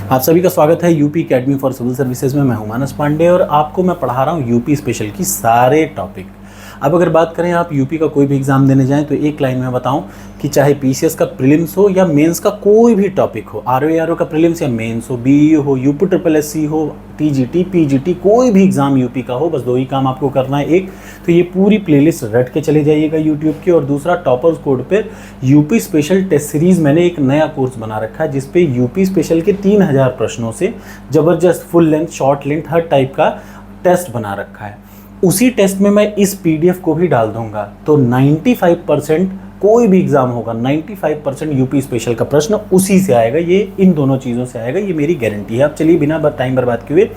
आप सभी का स्वागत है UP academy for civil services में। मैं हूं मानस पांडे और आपको मैं पढ़ा रहा हूं यूपी स्पेशल की सारे टॉपिक। अब अगर बात करें आप यूपी का कोई भी एग्ज़ाम देने जाएं तो एक लाइन में बताऊं कि चाहे पीसीएस का प्रीलिम्स हो या मेंस का कोई भी टॉपिक हो, आरओ का प्रीलिम्स या मेंस हो, बीईओ हो, यूपी ट्रिपल एससी हो, टीजीटी, पीजीटी, कोई भी एग्ज़ाम यूपी का हो, बस दो ही काम आपको करना है। एक तो ये पूरी प्लेलिस्ट रट के चले जाइएगा यूट्यूब की, और दूसरा टॉपर्स कोड पर यूपी स्पेशल टेस्ट सीरीज़ मैंने एक नया कोर्स बना रखा है जिसपे यूपी स्पेशल के 3000 प्रश्नों से ज़बरदस्त फुल लेंथ, शॉर्ट लेंथ, हर टाइप का टेस्ट बना रखा है। उसी टेस्ट में मैं इस पीडीएफ को भी डाल दूंगा, तो 95% कोई भी एग्जाम होगा 95% यूपी स्पेशल का प्रश्न उसी से आएगा। ये इन दोनों चीज़ों से आएगा, ये मेरी गारंटी है। अब चलिए बिना टाइम बर्बाद किए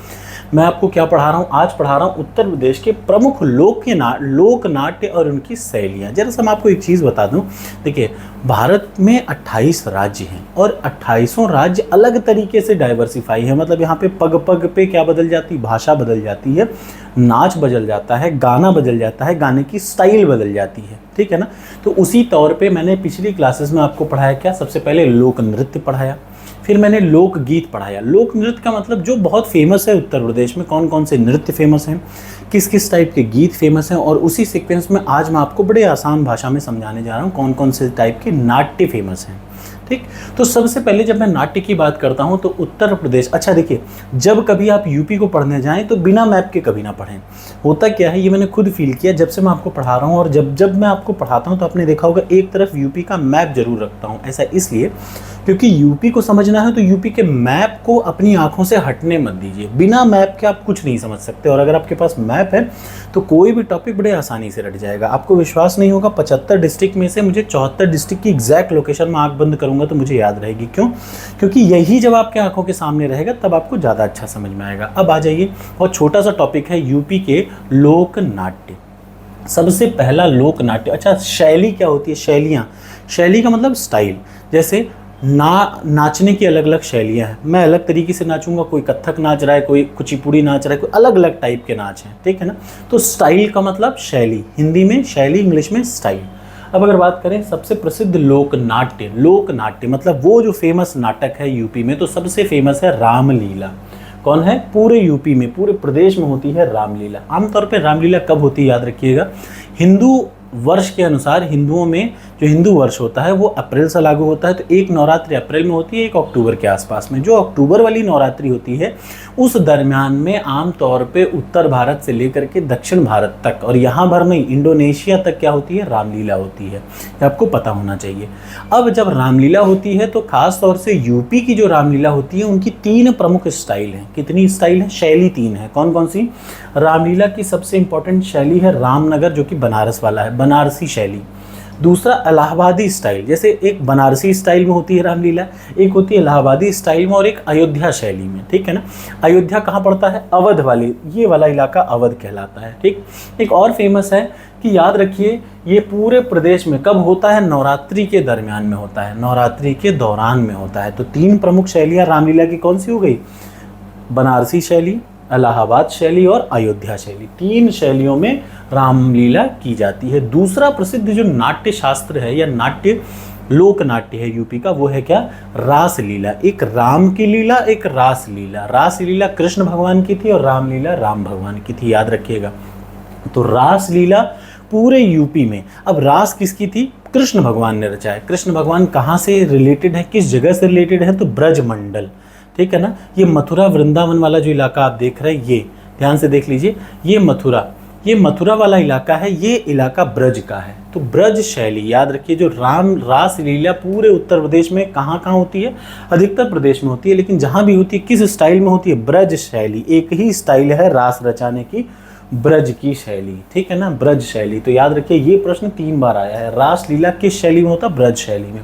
मैं आपको क्या पढ़ा रहा हूँ। आज पढ़ा रहा हूँ उत्तर प्रदेश के प्रमुख लोक नाट्य और उनकी शैलियाँ। जरा सा मैं आपको एक चीज़ बता दूँ। देखिए, भारत में 28 राज्य हैं और 28 राज्य अलग तरीके से डाइवर्सिफाई है। मतलब यहाँ पे पग पग पे क्या बदल जाती है, भाषा बदल जाती है, नाच बदल जाता है, गाना बदल जाता है, गाने की स्टाइल बदल जाती है, ठीक है ना। तो उसी तौर पे मैंने पिछली क्लासेस में आपको पढ़ाया क्या, सबसे पहले लोक नृत्य पढ़ाया, फिर मैंने लोकगीत पढ़ाया। लोक नृत्य का मतलब जो बहुत फेमस है उत्तर प्रदेश में, कौन कौन से नृत्य फेमस हैं, किस किस टाइप के गीत फेमस हैं, और उसी सीक्वेंस में आज मैं आपको बड़े आसान भाषा में समझाने जा रहा हूँ कौन कौन से टाइप के नाट्य फेमस हैं। ठीक, तो सबसे पहले जब मैं नाट्य की बात करता हूं तो उत्तर प्रदेश। अच्छा देखिए, जब कभी आप यूपी को पढ़ने जाएं तो बिना मैप के कभी ना पढ़ें। होता क्या है, ये मैंने खुद फील किया जब से मैं आपको पढ़ा रहा हूं, और जब मैं आपको पढ़ाता हूं तो आपने देखा होगा एक तरफ यूपी का मैप जरूर रखता हूं। ऐसा इसलिए क्योंकि यूपी को समझना है तो यूपी के मैप को अपनी आंखों से हटने मत दीजिए। बिना मैप के आप कुछ नहीं समझ सकते, और अगर आपके पास मैप है तो कोई भी टॉपिक बड़े आसानी से रट जाएगा। आपको विश्वास नहीं होगा, 75 डिस्ट्रिक्ट में से मुझे 74 डिस्ट्रिक्ट की एग्जैक्ट लोकेशन में आंख बंद करूंगा तो मुझे याद रहेगी। क्यों? क्योंकि यही जब आपके आंखों के सामने रहेगा तब आपको ज़्यादा अच्छा समझ में आएगा। अब आ जाइए, और छोटा सा टॉपिक है यूपी के लोक नाट्य। सबसे पहला लोक नाट्य। अच्छा, शैली क्या होती है? शैली का मतलब स्टाइल। जैसे नाचने की अलग अलग शैलियाँ हैं। मैं अलग तरीके से नाचूंगा, कोई कथक नाच रहा है, कोई कुचिपुड़ी नाच रहा है, कोई अलग अलग टाइप के नाच हैं, ठीक है ना। तो स्टाइल का मतलब शैली, हिंदी में शैली, इंग्लिश में स्टाइल। अब अगर बात करें सबसे प्रसिद्ध लोक नाट्य मतलब वो जो फेमस नाटक है यूपी में, तो सबसे फेमस है रामलीला। कौन है? पूरे यूपी में, पूरे प्रदेश में होती है रामलीला। आमतौर पे रामलीला कब होती है याद रखिएगा, हिंदू वर्ष के अनुसार। हिंदुओं में जो हिंदू वर्ष होता है वो अप्रैल से लागू होता है, तो एक नवरात्रि अप्रैल में होती है, एक अक्टूबर के आसपास में। जो अक्टूबर वाली नवरात्रि होती है उस दरमियान में आमतौर पे उत्तर भारत से लेकर के दक्षिण भारत तक, और यहाँ भर नहीं, इंडोनेशिया तक क्या होती है, रामलीला होती है। ये आपको पता होना चाहिए। अब जब रामलीला होती है तो खास तौर से यूपी की जो रामलीला होती है उनकी 3 प्रमुख स्टाइल हैं। कितनी स्टाइल है? शैली 3 है। कौन कौन सी? रामलीला की सबसे इंपॉर्टेंट शैली है रामनगर, जो कि बनारस वाला है, बनारसी शैली। दूसरा इलाहाबादी स्टाइल, जैसे एक बनारसी स्टाइल में होती है रामलीला, एक होती है इलाहाबादी स्टाइल में, और एक अयोध्या शैली में, ठीक है ना। अयोध्या कहाँ पड़ता है? अवध वाली, ये वाला इलाका अवध कहलाता है, ठीक। एक और फेमस है कि याद रखिए, ये पूरे प्रदेश में कब होता है? नवरात्रि के दरमियान में होता है, नवरात्रि के दौरान में होता है। तो 3 प्रमुख शैलियाँ रामलीला की कौन सी हो गई? बनारसी शैली, इलाहाबाद शैली और अयोध्या शैली। 3 शैलियों में रामलीला की जाती है। दूसरा प्रसिद्ध जो नाट्य शास्त्र है या लोक नाट्य है यूपी का, वो है क्या? रासलीला। एक राम की लीला, एक रासलीला। रासलीला कृष्ण भगवान की थी और रामलीला राम भगवान की थी, याद रखिएगा। तो रासलीला पूरे यूपी में। अब रास किसकी थी? कृष्ण भगवान ने रचा है। कृष्ण भगवान कहाँ से रिलेटेड है, किस जगह से रिलेटेड है? तो ब्रजमंडल, ठीक है ना। ये मथुरा वृंदावन वाला जो इलाका आप देख रहे हैं, ये ध्यान से देख लीजिए, ये मथुरा वाला इलाका है, ये इलाका ब्रज का है। तो ब्रज शैली याद रखिए। जो रास लीला पूरे उत्तर प्रदेश में कहाँ होती है? अधिकतर प्रदेश में होती है, लेकिन जहाँ भी होती है किस स्टाइल में होती है? ब्रज शैली। एक ही स्टाइल है रास रचाने की, ब्रज की शैली, ठीक है ना, ब्रज शैली। तो याद रखिए ये प्रश्न 3 बार आया है। रास लीला किस शैली में होता? ब्रज शैली में।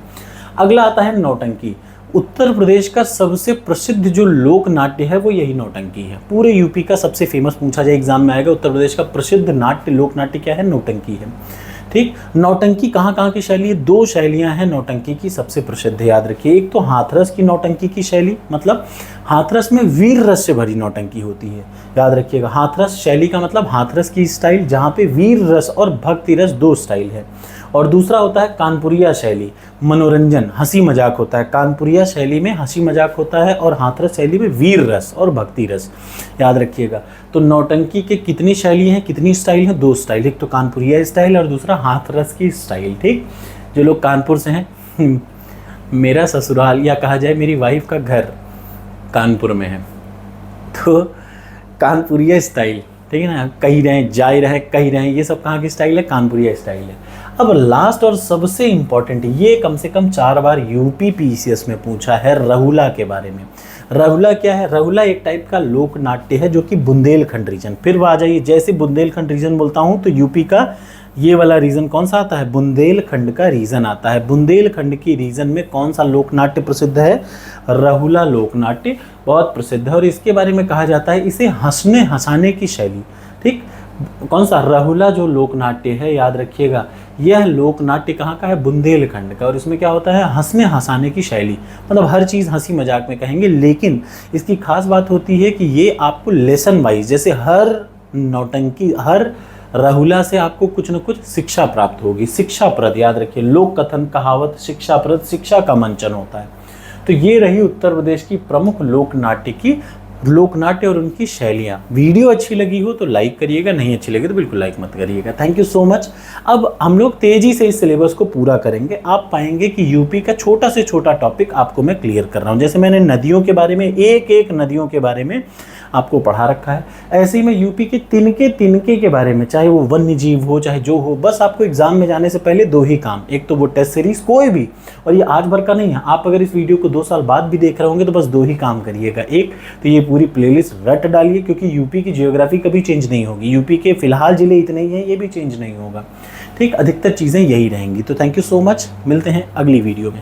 अगला आता है नौटंकी। उत्तर प्रदेश का सबसे प्रसिद्ध जो लोक नाट्य है वो यही नौटंकी है। पूरे यूपी का सबसे फेमस पूछा जाए एग्जाम में आएगा, उत्तर प्रदेश का प्रसिद्ध नाट्य लोक नाट्य क्या है? नौटंकी है, ठीक। नौटंकी कहाँ की शैली है? 2 शैलियाँ हैं नौटंकी की सबसे प्रसिद्ध, याद रखिए। एक तो हाथरस की नौटंकी की शैली, मतलब हाथरस में वीर रस से भरी नौटंकी होती है, याद रखिएगा। हाथरस शैली का मतलब हाथरस की स्टाइल, जहाँ पे वीर रस और भक्ति रस 2 स्टाइल है। और दूसरा होता है कानपुरिया शैली, मनोरंजन, हंसी मजाक होता है। कानपुरिया शैली में हंसी मजाक होता है और हाथरस शैली में वीर रस और भक्ति रस, याद रखिएगा। तो नौटंकी के कितनी शैली हैं, कितनी स्टाइल हैं? 2 स्टाइल, एक तो कानपुरिया स्टाइल और दूसरा हाथरस की स्टाइल। ठीक, जो लोग कानपुर से हैं, मेरा ससुराल या कहा जाए मेरी वाइफ का घर कानपुर में है, तो कानपुरिया स्टाइल, ठीक है ना, कहीं रहें, जाए रहें, कहीं रहें, ये सब कहाँ की स्टाइल है? कानपुरिया स्टाइल है। अब लास्ट और सबसे इम्पॉर्टेंट, ये कम से कम 4 बार यूपी पीसीएस में पूछा है, रहुला के बारे में। रहुला क्या है? रहुला एक टाइप का लोक नाट्य है जो कि बुंदेलखंड रीजन, फिर आ जाइए, जैसे बुंदेलखंड रीजन बोलता हूँ तो यूपी का ये वाला रीजन कौन सा आता है? बुंदेलखंड का रीजन आता है। बुंदेलखंड की रीजन में कौन सा लोकनाट्य प्रसिद्ध है? रहुला लोकनाट्य बहुत प्रसिद्ध है और इसके बारे में कहा जाता है इसे हंसने हंसाने की शैली। ठीक, कौन सा? रहुला जो लोकनाट्य है, याद रखिएगा, यह लोकनाट्य कहाँ का है? बुंदेलखंड का। और इसमें क्या होता है? हंसने हंसाने की शैली, मतलब हर चीज़ हंसी मजाक में कहेंगे, लेकिन इसकी खास बात होती है कि ये आपको लेसन वाइज, जैसे हर नौटंकी, हर रहुला से आपको कुछ न कुछ शिक्षा प्राप्त होगी, शिक्षाप्रद, याद रखिए, लोक कथन, कहावत, शिक्षाप्रद, शिक्षा का मंचन होता है। तो ये रही उत्तर प्रदेश की प्रमुख लोकनाट्य और उनकी शैलियाँ। वीडियो अच्छी लगी हो तो लाइक करिएगा, नहीं अच्छी लगी तो बिल्कुल लाइक मत करिएगा। Thank you so much. अब हम लोग तेज़ी से इस सिलेबस को पूरा करेंगे। आप पाएंगे कि यूपी का छोटा से छोटा टॉपिक आपको मैं क्लियर कर रहा हूँ। जैसे मैंने नदियों के बारे में, एक नदियों के बारे में आपको पढ़ा रखा है, ऐसे ही मैं यूपी के तिनके के बारे में, चाहे वो वन्य जीव हो चाहे जो हो, बस आपको एग्जाम में जाने से पहले 2 ही काम, एक तो वो टेस्ट सीरीज कोई भी, और ये आज भर का नहीं है, आप अगर इस वीडियो को 2 साल बाद भी देख रहे होंगे तो बस 2 ही काम करिएगा। एक तो ये पूरी प्लेलिस्ट रट डालिए, क्योंकि यूपी की जियोग्राफी कभी चेंज नहीं होगी, यूपी के फिलहाल जिले इतने ही हैं, ये भी चेंज नहीं होगा। ठीक, अधिकतर चीज़ें यही रहेंगी। तो थैंक यू सो मच, मिलते हैं अगली वीडियो में।